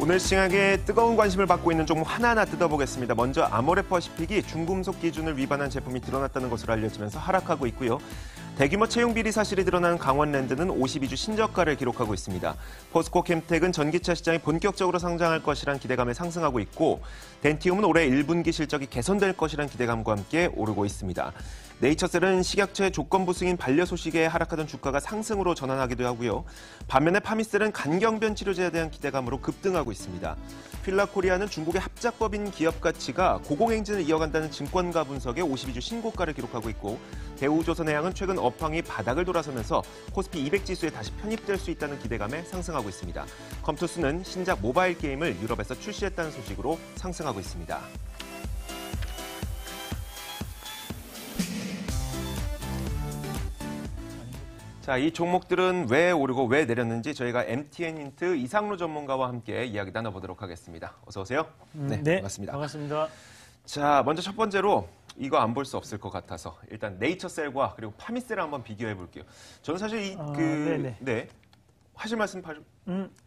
오늘 시장에 뜨거운 관심을 받고 있는 종목 하나하나 뜯어보겠습니다. 먼저 아모레퍼시픽이 중금속 기준을 위반한 제품이 드러났다는 것으로 알려지면서 하락하고 있고요. 대규모 채용 비리 사실이 드러난 강원랜드는 52주 신저가를 기록하고 있습니다. 포스코 캠텍은 전기차 시장이 본격적으로 상장할 것이란 기대감에 상승하고 있고, 덴티움은 올해 1분기 실적이 개선될 것이란 기대감과 함께 오르고 있습니다. 네이처셀은 식약처의 조건부 승인 반려 소식에 하락하던 주가가 상승으로 전환하기도 하고요. 반면에 파미셀은 간경변 치료제에 대한 기대감으로 급등하고 있습니다. 필라코리아는 중국의 합작법인 기업 가치가 고공행진을 이어간다는 증권가 분석에 52주 신고가를 기록하고 있고, 대우조선해양은 최근 업황이 바닥을 돌아서면서 코스피 200 지수에 다시 편입될 수 있다는 기대감에 상승하고 있습니다. 컴투스는 신작 모바일 게임을 유럽에서 출시했다는 소식으로 상승하고 있습니다. 자, 이 종목들은 왜 오르고 왜 내렸는지 저희가 MTN 힌트 이상로 전문가와 함께 이야기 나눠보도록 하겠습니다. 어서 오세요. 네, 반갑습니다. 반갑습니다. 자, 먼저 첫 번째로 이거 안 볼 수 없을 것 같아서 일단 네이처셀과 그리고 파미셀을 한번 비교해 볼게요. 저는 사실 하실 말씀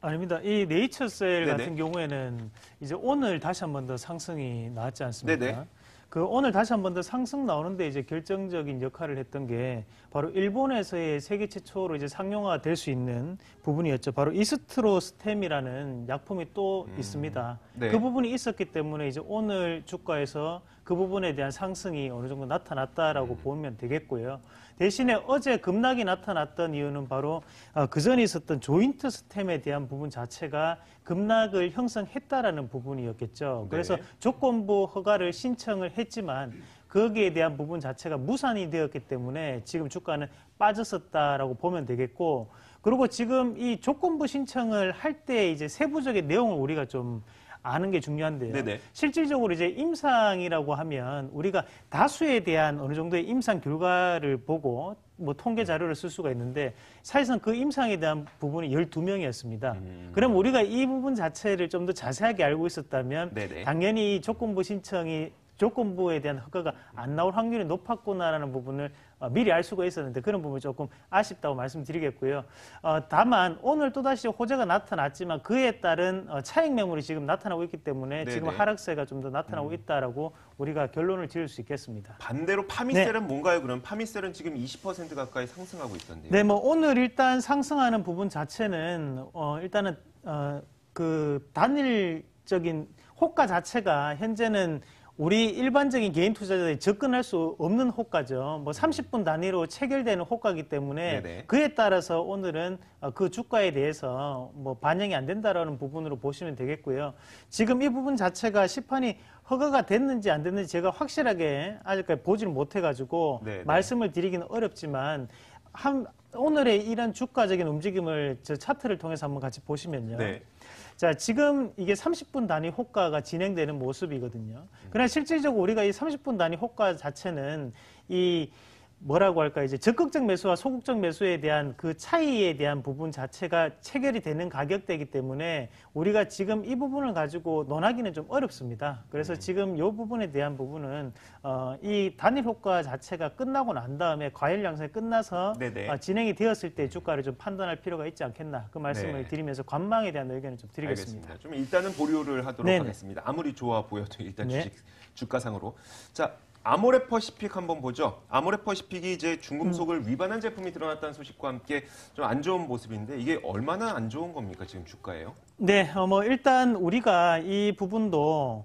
아닙니다. 이 네이처셀 네네. 같은 경우에는 이제 오늘 다시 한 번 더 상승이 나왔지 않습니까? 네네. 그 오늘 다시 한 번 더 상승 나오는데 이제 결정적인 역할을 했던 게 바로 일본에서의 세계 최초로 이제 상용화 될 수 있는 부분이었죠. 바로 이스트로스템이라는 약품이 또 있습니다. 네. 그 부분이 있었기 때문에 이제 오늘 주가에서 그 부분에 대한 상승이 어느 정도 나타났다라고 보면 되겠고요. 대신에 어제 급락이 나타났던 이유는 바로 그전에 있었던 조인트 스템에 대한 부분 자체가 급락을 형성했다라는 부분이었겠죠. 그래서 조건부 허가를 신청을 했지만 거기에 대한 부분 자체가 무산이 되었기 때문에 지금 주가는 빠졌었다라고 보면 되겠고, 그리고 지금 이 조건부 신청을 할 때 이제 세부적인 내용을 우리가 좀 아는 게 중요한데요. 네네. 실질적으로 이제 임상이라고 하면 우리가 다수에 대한 어느 정도의 임상 결과를 보고 뭐 통계 자료를 쓸 수가 있는데, 사실상 그 임상에 대한 부분이 12명이었습니다. 그럼 우리가 이 부분 자체를 좀 더 자세하게 알고 있었다면 네네. 당연히 조건부에 대한 허가가 안 나올 확률이 높았구나라는 부분을 미리 알 수가 있었는데, 그런 부분이 조금 아쉽다고 말씀드리겠고요. 다만 오늘 또다시 호재가 나타났지만 그에 따른 차익 매물이 지금 나타나고 있기 때문에 지금 하락세가 좀 더 나타나고 있다라고 우리가 결론을 지을 수 있겠습니다. 반대로 파미셀은 뭔가요? 그럼 파미셀은 지금 20% 가까이 상승하고 있던데요. 네, 뭐 오늘 일단 상승하는 부분 자체는 일단은 그 단일적인 호가 자체가 현재는 우리 일반적인 개인 투자자들이 접근할 수 없는 호가죠. 뭐 30분 단위로 체결되는 호가이기 때문에 그에 따라서 오늘은 그 주가에 대해서 뭐 반영이 안 된다라는 부분으로 보시면 되겠고요. 지금 이 부분 자체가 시판이 허가가 됐는지 안 됐는지 제가 확실하게 아직까지 보지는 못해가지고 말씀을 드리기는 어렵지만 오늘의 이런 주가적인 움직임을 저 차트를 통해서 한번 같이 보시면요. 자, 지금 이게 30분 단위 호가가 진행되는 모습이거든요. 그러나 실질적으로 우리가 이 30분 단위 호가 자체는 이 뭐라고 할까, 이제 적극적 매수와 소극적 매수에 대한 그 차이에 대한 부분 자체가 체결이 되는 가격대이기 때문에 우리가 지금 이 부분을 가지고 논하기는 좀 어렵습니다. 그래서 지금 이 부분에 대한 부분은 이 단일 효과 자체가 끝나고 난 다음에 과열 양상이 끝나서 진행이 되었을 때 주가를 좀 판단할 필요가 있지 않겠나, 그 말씀을 드리면서 관망에 대한 의견을 좀 드리겠습니다. 알겠습니다. 좀 일단은 보류를 하도록 하겠습니다. 아무리 좋아 보여도 일단 주가상으로. 자, 아모레퍼시픽 한번 보죠. 아모레퍼시픽이 이제 중금속을 위반한 제품이 드러났다는 소식과 함께 좀 안 좋은 모습인데, 이게 얼마나 안 좋은 겁니까, 지금 주가예요? 네, 뭐 일단 우리가 이 부분도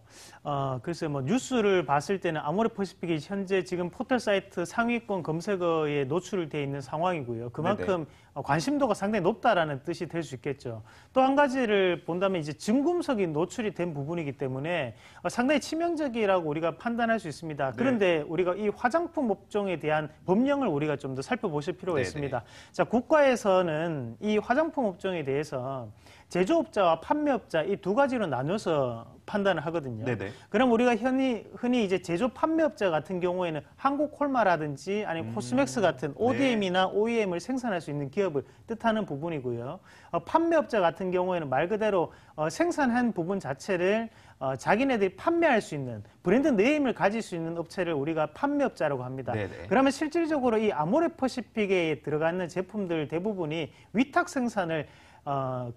글쎄요, 뭐 뉴스를 봤을 때는 아모레퍼시픽이 현재 지금 포털 사이트 상위권 검색어에 노출돼 있는 상황이고요. 그만큼 관심도가 상당히 높다라는 뜻이 될 수 있겠죠. 또 한 가지를 본다면 이제 중금속이 노출이 된 부분이기 때문에 상당히 치명적이라고 우리가 판단할 수 있습니다. 그런데 우리가 이 화장품 업종에 대한 법령을 우리가 좀 더 살펴보실 필요가 있습니다. 자, 국가에서는 이 화장품 업종에 대해서 제조업자와 판매업자 이 두 가지로 나눠서 판단을 하거든요. 그럼 우리가 흔히 이제 제조 판매업자 같은 경우에는 한국콜마라든지 아니면 코스맥스 같은 ODM이나 OEM을 생산할 수 있는 기업을 뜻하는 부분이고요. 판매업자 같은 경우에는 말 그대로 생산한 부분 자체를 자기네들이 판매할 수 있는 브랜드 네임을 가질 수 있는 업체를 우리가 판매업자라고 합니다. 그러면 실질적으로 이 아모레퍼시픽에 들어가는 제품들 대부분이 위탁 생산을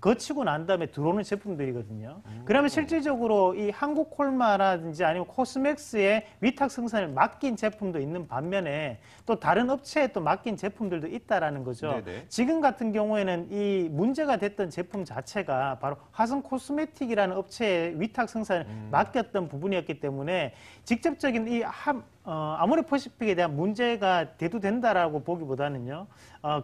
거치고 난 다음에 들어오는 제품들이거든요. 그러면 실질적으로 이 한국콜마라든지 아니면 코스맥스의 위탁 생산을 맡긴 제품도 있는 반면에 또 다른 업체에 또 맡긴 제품들도 있다라는 거죠. 네네. 지금 같은 경우에는 이 문제가 됐던 제품 자체가 바로 화성 코스메틱이라는 업체에 위탁 생산을 맡겼던 부분이었기 때문에 직접적인 이 아모레퍼시픽에 대한 문제가 대두된다라고 보기보다는요,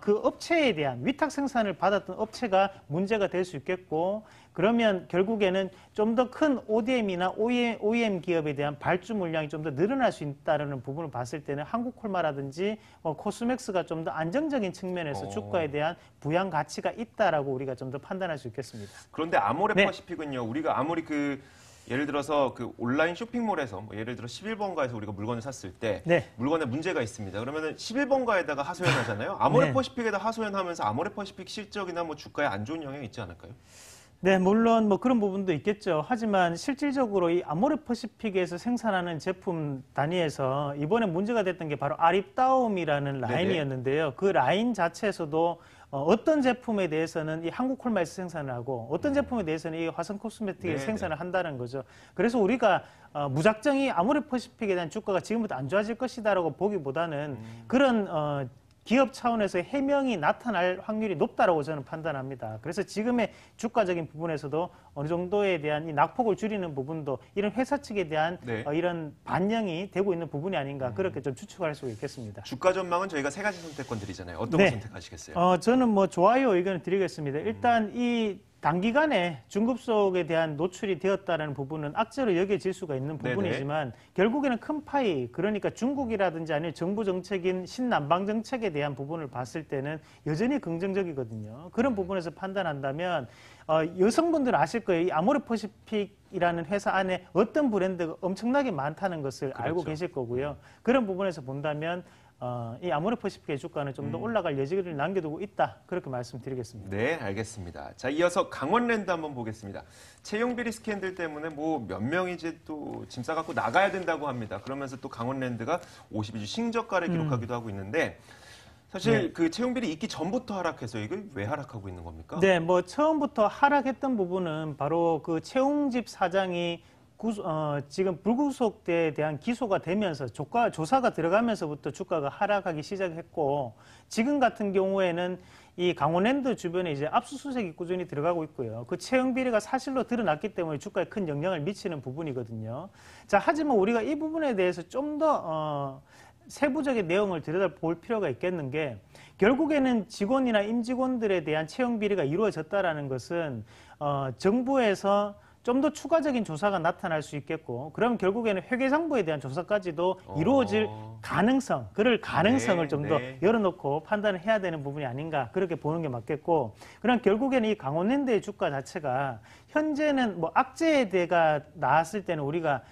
그 업체에 대한 위탁 생산을 받았던 업체가 문제가 될 수 있겠고, 그러면 결국에는 좀 더 큰 ODM이나 OEM 기업에 대한 발주 물량이 좀 더 늘어날 수 있다는 부분을 봤을 때는 한국콜마라든지 코스맥스가 좀 더 안정적인 측면에서 주가에 대한 부양 가치가 있다라고 우리가 좀 더 판단할 수 있겠습니다. 그런데 아모레퍼시픽은요, 우리가 아무리 예를 들어서 온라인 쇼핑몰에서 예를 들어 11번가에서 우리가 물건을 샀을 때 물건에 문제가 있습니다. 그러면은 11번가에다가 하소연하잖아요. 아모레퍼시픽에다 하소연하면서 아모레퍼시픽 실적이나 주가에 안 좋은 영향이 있지 않을까요? 네, 물론 그런 부분도 있겠죠. 하지만 실질적으로 이 아모레퍼시픽에서 생산하는 제품 단위에서 이번에 문제가 됐던 게 바로 아립다움이라는 라인이었는데요. 그 라인 자체에서도 어떤 제품에 대해서는 이 한국콜마에서 생산을 하고 어떤 제품에 대해서는 이 화성코스메틱에서 생산을 한다는 거죠. 그래서 우리가 무작정 이 아모레퍼시픽에 대한 주가가 지금부터 안 좋아질 것이다라고 보기보다는 그런 기업 차원에서 해명이 나타날 확률이 높다라고 저는 판단합니다. 그래서 지금의 주가적인 부분에서도 어느 정도에 대한 이 낙폭을 줄이는 부분도 이런 회사 측에 대한 이런 반영이 되고 있는 부분이 아닌가 그렇게 좀 추측할 수 있겠습니다. 주가 전망은 저희가 세 가지 선택권들이잖아요. 어떤 거 선택하시겠어요? 저는 좋아요 의견을 드리겠습니다. 일단 이 단기간에 중급속에 대한 노출이 되었다는 부분은 악재로 여겨질 수가 있는 부분이지만 결국에는 큰 파이, 그러니까 중국이라든지 아니면 정부 정책인 신남방 정책에 대한 부분을 봤을 때는 여전히 긍정적이거든요. 그런 부분에서 판단한다면 여성분들은 아실 거예요. 이 아모레퍼시픽이라는 회사 안에 어떤 브랜드가 엄청나게 많다는 것을 알고 계실 거고요. 그런 부분에서 본다면 이 아모레퍼시픽의 주가는 좀 더 올라갈 여지를 남겨두고 있다. 그렇게 말씀드리겠습니다. 네, 알겠습니다. 자, 이어서 강원랜드 한번 보겠습니다. 채용비리 스캔들 때문에 몇 명이 이제 또 짐 싸갖고 나가야 된다고 합니다. 그러면서 또 강원랜드가 52주 신저가를 기록하기도 하고 있는데 사실 그 채용비리 있기 전부터 하락해서 이걸 왜 하락하고 있는 겁니까? 네, 처음부터 하락했던 부분은 바로 그 채용집 사장이 지금 불구속에 대한 기소가 되면서 조사가 들어가면서부터 주가가 하락하기 시작했고, 지금 같은 경우에는 이 강원랜드 주변에 이제 압수수색이 꾸준히 들어가고 있고요. 그 채용 비리가 사실로 드러났기 때문에 주가에 큰 영향을 미치는 부분이거든요. 자, 하지만 우리가 이 부분에 대해서 좀 더 세부적인 내용을 들여다볼 필요가 있겠는 게, 결국에는 직원이나 임직원들에 대한 채용 비리가 이루어졌다라는 것은 정부에서 좀 더 추가적인 조사가 나타날 수 있겠고, 그럼 결국에는 회계상부에 대한 조사까지도 이루어질 가능성, 그럴 가능성을 좀 더 열어놓고 판단을 해야 되는 부분이 아닌가, 그렇게 보는 게 맞겠고, 그럼 결국에는 이 강원랜드의 주가 자체가 현재는 악재에 대가 나왔을 때는 우리가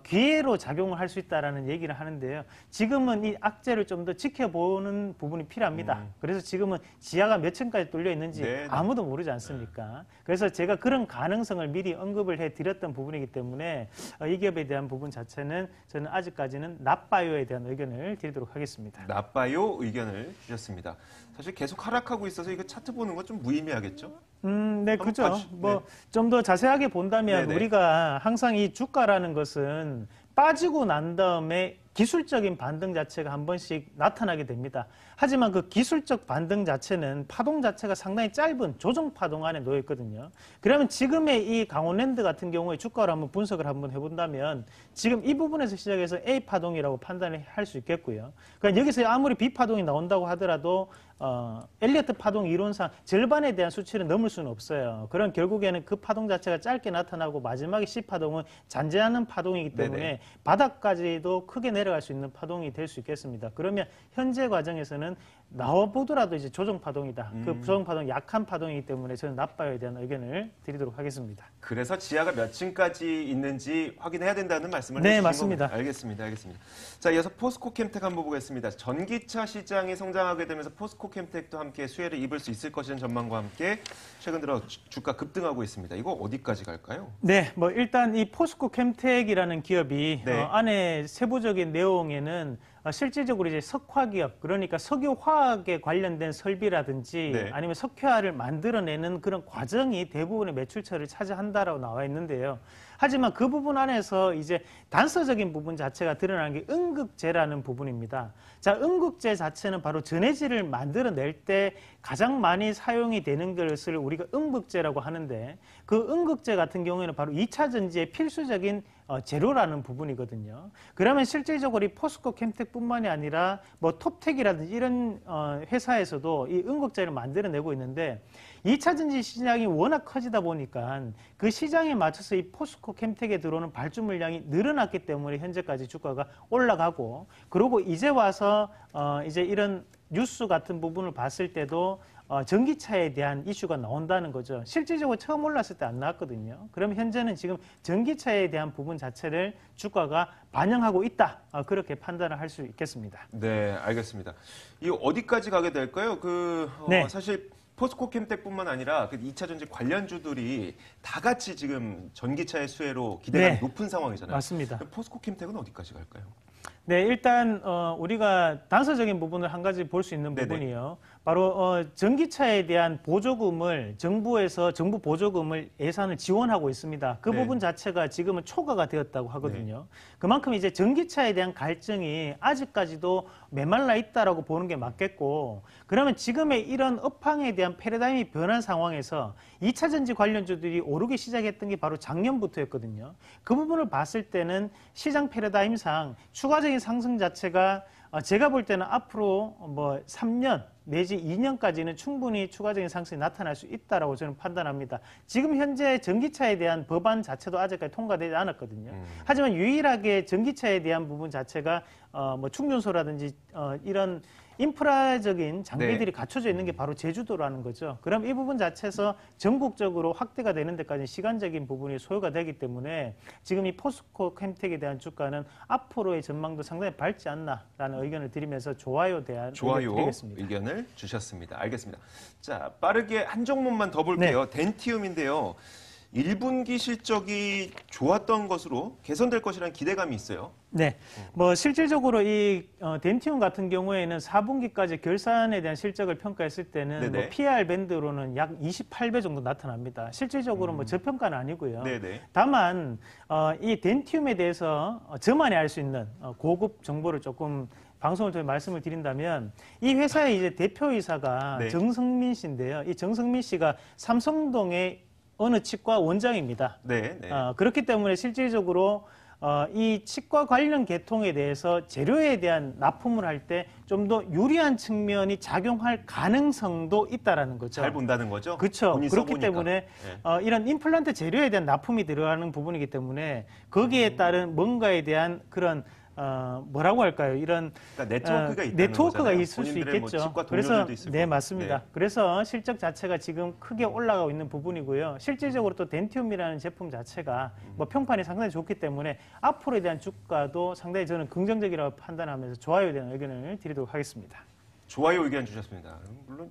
기회로 작용을 할 수 있다라는 얘기를 하는데요. 지금은 이 악재를 좀 더 지켜보는 부분이 필요합니다. 그래서 지금은 지하가 몇 층까지 뚫려 있는지 아무도 모르지 않습니까? 그래서 제가 그런 가능성을 미리 언급을 해드렸던 부분이기 때문에 이 기업에 대한 부분 자체는 저는 아직까지는 나빠요에 대한 의견을 드리도록 하겠습니다. 나빠요 의견을 주셨습니다. 사실 계속 하락하고 있어서 이거 차트 보는 건 좀 무의미하겠죠? 네, 그죠. 좀 더 자세하게 본다면 우리가 항상 이 주가라는 것은 빠지고 난 다음에 기술적인 반등 자체가 한 번씩 나타나게 됩니다. 하지만 그 기술적 반등 자체는 파동 자체가 상당히 짧은 조정 파동 안에 놓여 있거든요. 그러면 지금의 이 강원랜드 같은 경우에 주가를 한번 분석을 한번 해본다면 지금 이 부분에서 시작해서 A 파동이라고 판단을 할 수 있겠고요. 그러니까 여기서 아무리 B 파동이 나온다고 하더라도 엘리어트 파동 이론상 절반에 대한 수치를 넘을 수는 없어요. 그럼 결국에는 그 파동 자체가 짧게 나타나고 마지막에 C 파동은 잔재하는 파동이기 때문에 바닥까지도 크게 내려갈 수 있는 파동이 될 수 있겠습니다. 그러면 현재 과정에서는 나와보더라도 이제 조정 파동이다. 그 조정 파동 약한 파동이기 때문에 저는 나빠요에 대한 의견을 드리도록 하겠습니다. 그래서 지하가 몇 층까지 있는지 확인해야 된다는 말씀을 네, 해주신 맞습니다. 겁니다. 알겠습니다. 자, 이어서 포스코 캠텍 한번 보겠습니다. 전기차 시장이 성장하게 되면서 포스코 캠텍도 함께 수혜를 입을 수 있을 것이라는 전망과 함께 최근 들어 주가 급등하고 있습니다. 이거 어디까지 갈까요? 네, 일단 이 포스코 캠텍이라는 기업이 안에 세부적인 내용에는 실질적으로 이제 석화기업, 그러니까 석유화학에 관련된 설비라든지 네. 아니면 석회화를 만들어내는 그런 과정이 대부분의 매출처를 차지한다라고 나와 있는데요. 하지만 그 부분 안에서 이제 단서적인 부분 자체가 드러나는 게 음극재라는 부분입니다. 자, 음극재 자체는 바로 전해질을 만들어낼 때 가장 많이 사용이 되는 것을 우리가 음극재라고 하는데, 그 음극재 같은 경우에는 바로 2차 전지의 필수적인 재료라는 부분이거든요. 그러면 실질적으로 이 포스코 캠텍뿐만이 아니라 뭐 톱텍이라든지 이런 회사에서도 이 음극재를 만들어내고 있는데, 2차 전지 시장이 워낙 커지다 보니까 그 시장에 맞춰서 이 포스코 캠텍에 들어오는 발주 물량이 늘어났기 때문에 현재까지 주가가 올라가고, 그리고 이제 와서 이제 이런 뉴스 같은 부분을 봤을 때도 전기차에 대한 이슈가 나온다는 거죠. 실질적으로 처음 올랐을 때 안 나왔거든요. 그럼 현재는 지금 전기차에 대한 부분 자체를 주가가 반영하고 있다. 그렇게 판단을 할 수 있겠습니다. 네, 알겠습니다. 이 어디까지 가게 될까요? 네. 사실 포스코 캠텍뿐만 아니라 그 2차 전지 관련주들이 다 같이 지금 전기차의 수혜로 기대감이 네. 높은 상황이잖아요. 맞습니다. 포스코 캠텍은 어디까지 갈까요? 네, 일단 우리가 단서적인 부분을 한 가지 볼 수 있는 네네. 부분이요. 바로 전기차에 대한 보조금을 정부 보조금을 예산을 지원하고 있습니다. 그 네. 부분 자체가 지금은 초과가 되었다고 하거든요. 그만큼 이제 전기차에 대한 갈증이 아직까지도 메말라 있다라고 보는 게 맞겠고, 그러면 지금의 이런 업황에 대한 패러다임이 변한 상황에서 2차 전지 관련주들이 오르기 시작했던 게 바로 작년부터였거든요. 그 부분을 봤을 때는 시장 패러다임상 추가적인 상승 자체가 제가 볼 때는 앞으로 뭐 3년 내지 2년까지는 충분히 추가적인 상승이 나타날 수 있다라고 저는 판단합니다. 지금 현재 전기차에 대한 법안 자체도 아직까지 통과되지 않았거든요. 하지만 유일하게 전기차에 대한 부분 자체가 뭐 충전소라든지 이런 인프라적인 장비들이 네. 갖춰져 있는 게 바로 제주도라는 거죠. 그럼 이 부분 자체에서 전국적으로 확대가 되는 데까지 시간적인 부분이 소요가 되기 때문에 지금 이 포스코 캠텍에 대한 주가는 앞으로의 전망도 상당히 밝지 않나라는 의견을 드리면서 좋아요 대한 의견을 드리겠습니다. 의견을 주셨습니다. 알겠습니다. 자, 빠르게 한 종목만 더 볼게요. 덴티움인데요. 1분기 실적이 좋았던 것으로 개선될 것이라는 기대감이 있어요. 네, 뭐 실질적으로 이 덴티움 같은 경우에는 4분기까지 결산에 대한 실적을 평가했을 때는 뭐 PR 밴드로는 약 28배 정도 나타납니다. 실질적으로 뭐 저평가는 아니고요. 네네. 다만 이 덴티움에 대해서 저만이 알 수 있는 고급 정보를 조금 방송을 통해 말씀을 드린다면, 이 회사의 이제 대표이사가 네. 정성민 씨인데요. 이 정성민 씨가 삼성동의 어느 치과 원장입니다. 네. 그렇기 때문에 실질적으로 이 치과 관련 계통에 대해서 재료에 대한 납품을 할 때 좀 더 유리한 측면이 작용할 가능성도 있다라는 거죠. 잘 본다는 거죠? 그렇죠. 본인이 그렇기 써보니까. 때문에 네. 이런 임플란트 재료에 대한 납품이 들어가는 부분이기 때문에 거기에 따른 뭔가에 대한 그런 뭐라고 할까요? 이런 그러니까 네트워크가 있다는 네트워크가 거잖아요. 있을 수 본인들의 있겠죠. 뭐 치과 그래서 동료들도 있을 네, 거고. 맞습니다. 네. 그래서 실적 자체가 지금 크게 올라가고 있는 부분이고요. 실질적으로 또 덴티움이라는 제품 자체가 뭐 평판이 상당히 좋기 때문에 앞으로에 대한 주가도 상당히 저는 긍정적이라고 판단하면서 좋아요에 대한 의견을 드리도록 하겠습니다. 좋아요 의견 주셨습니다. 물론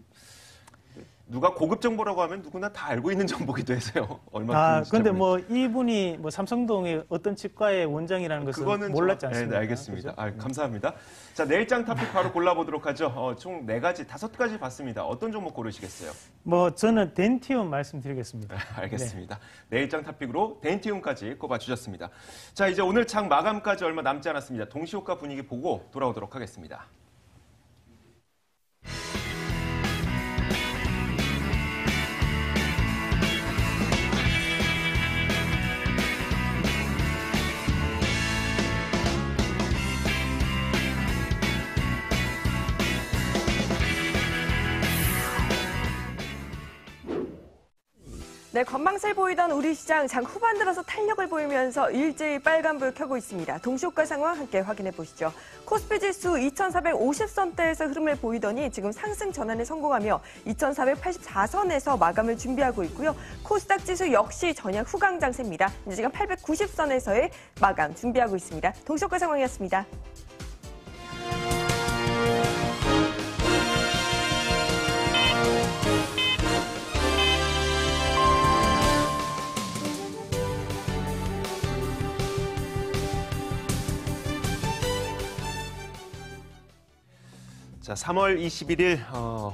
누가 고급 정보라고 하면 누구나 다 알고 있는 정보기도 해서요. 얼마나 그런데 뭐 이분이 뭐 삼성동의 어떤 치과의 원장이라는 것은 그거는 몰랐지 네, 않습니까? 네, 알겠습니다. 그렇죠? 감사합니다. 자, 내일장 토픽 바로 골라보도록 하죠. 총 4가지, 5가지 봤습니다. 어떤 종목 고르시겠어요? 뭐 저는 덴티움 말씀드리겠습니다. 알겠습니다. 내일장 토픽으로 덴티움까지 꼽아주셨습니다. 자, 이제 오늘 장 마감까지 얼마 남지 않았습니다. 동시효과 분위기 보고 돌아오도록 하겠습니다. 네, 건망세 보이던 우리 시장 장 후반 들어서 탄력을 보이면서 일제히 빨간불 켜고 있습니다. 동시효과 상황 함께 확인해 보시죠. 코스피 지수 2,450선대에서 흐름을 보이더니 지금 상승 전환에 성공하며 2,484선에서 마감을 준비하고 있고요. 코스닥 지수 역시 전약 후강 장세입니다. 이제 지금 890선에서의 마감 준비하고 있습니다. 동시효과 상황이었습니다. 자, 3월 21일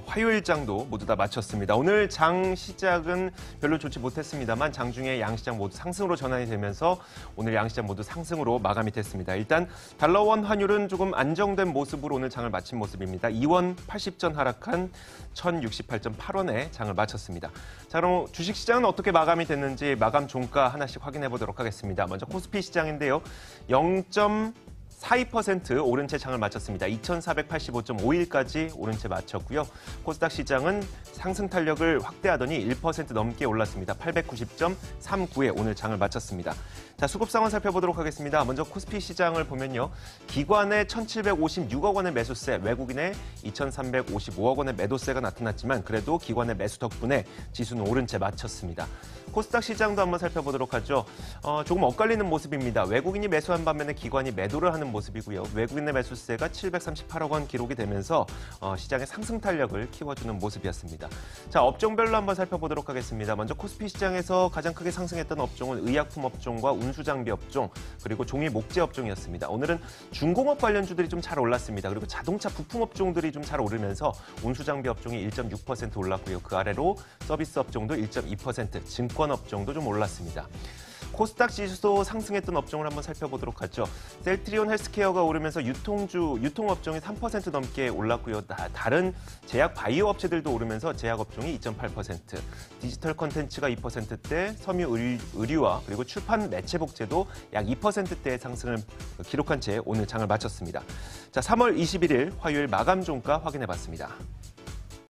화요일 장도 모두 다 마쳤습니다. 오늘 장 시작은 별로 좋지 못했습니다만 장중에 양시장 모두 상승으로 전환이 되면서 오늘 양시장 모두 상승으로 마감이 됐습니다. 일단 달러원 환율은 조금 안정된 모습으로 오늘 장을 마친 모습입니다. 2원 80전 하락한 1068.8원에 장을 마쳤습니다. 자, 그럼 주식시장은 어떻게 마감이 됐는지 마감 종가 하나씩 확인해 보도록 하겠습니다. 먼저 코스피 시장인데요. 0.42% 오른 채 장을 마쳤습니다. 2,485.51까지 오른 채 마쳤고요. 코스닥 시장은 상승 탄력을 확대하더니 1% 넘게 올랐습니다. 890.39에 오늘 장을 마쳤습니다. 자, 수급 상황 살펴보도록 하겠습니다. 먼저 코스피 시장을 보면요. 기관의 1,756억 원의 매수세, 외국인의 2,355억 원의 매도세가 나타났지만 그래도 기관의 매수 덕분에 지수는 오른 채 마쳤습니다. 코스닥 시장도 한번 살펴보도록 하죠. 조금 엇갈리는 모습입니다. 외국인이 매수한 반면에 기관이 매도를 하는 모습이고요. 외국인의 매수세가 738억 원 기록이 되면서 시장의 상승 탄력을 키워주는 모습이었습니다. 자, 업종별로 한번 살펴보도록 하겠습니다. 먼저 코스피 시장에서 가장 크게 상승했던 업종은 의약품 업종과 운수장비 업종, 그리고 종이 목재 업종이었습니다. 오늘은 중공업 관련주들이 좀 잘 올랐습니다. 그리고 자동차 부품 업종들이 좀 잘 오르면서 운수장비 업종이 1.6% 올랐고요. 그 아래로 서비스 업종도 1.2%, 증권 업종도 좀 올랐습니다. 코스닥 지수도 상승했던 업종을 한번 살펴보도록 하죠. 셀트리온 헬스케어가 오르면서 유통업종이 3% 넘게 올랐고요. 다른 제약 바이오 업체들도 오르면서 제약 업종이 2.8%, 디지털 콘텐츠가 2%대, 섬유 의류와 그리고 출판 매체 복제도 약 2%대의 상승을 기록한 채 오늘 장을 마쳤습니다. 자, 3월 21일 화요일 마감 종가 확인해 봤습니다.